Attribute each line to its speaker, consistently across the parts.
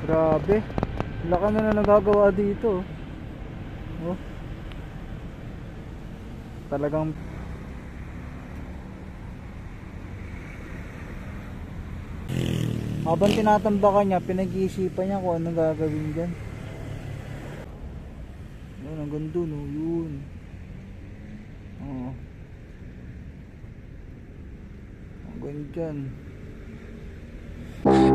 Speaker 1: Grabe. Laka na nagagawa dito. Oh. Talagang habang tinatambakan niya, pinag-iisipan niya kung anong gagawin dyan. Yun, hanggang dun, oh, yun. Oh. Hanggang dyan.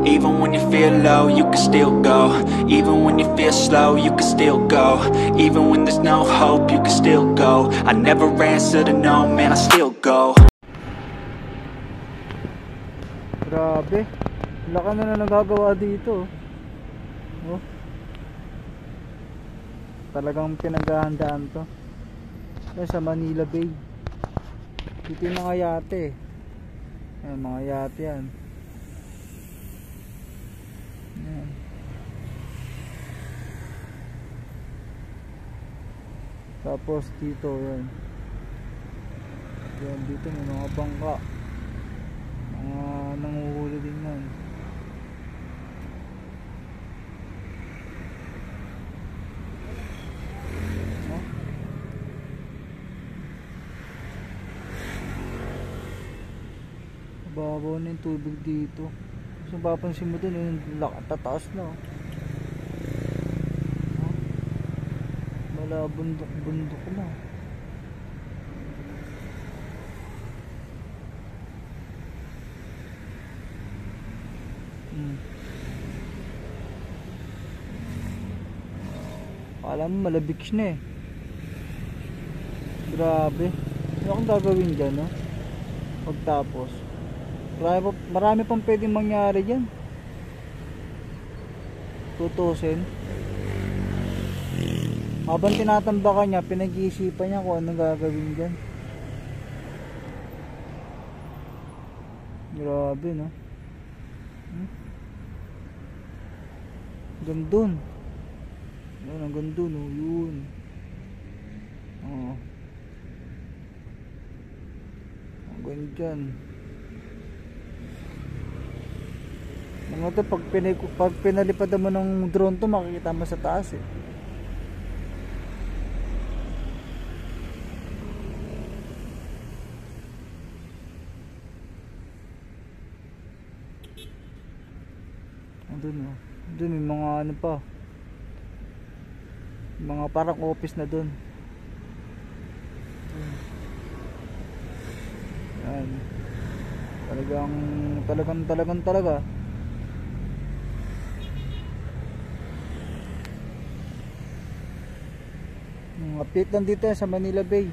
Speaker 2: Even when you feel low, you can still go. Even when you feel slow, you can still go. Even when there's no hope, you can still go. I never answer to no, man, I still go.
Speaker 1: Grabe. Laka na nagagawa dito. Oh. Talagang pinaghahandaan to. Yan sa Manila Bay. Dito yung mga yate. Ayan, mga yate yan. Ayan. Tapos dito yan. Yan, dito may mga bangka. Mga nanguhuli din yan. Babaw na yung tubig dito. So papansin mo dun yung tataas na. Wala, bundok na. Alam mo, malabik na eh. Grabe. Ano akong gagawin dyan, no? Pagtapos marami pang pwedeng mangyari dyan. Tutusin. Habang tinatambakan niya, pinag-iisipan niya kung anong gagawin dyan. Grabe, no? Hanggang dun. Yun, hanggang dun, oh, yun. Oh. Hanggang dyan. Mga to, pag pinalipad mo ng drone to, makikita mo sa taas eh. Andun, oh. Dun may mga ano pa, mga parang office na dun. Yan. Talaga. Update lang dito sa Manila Bay.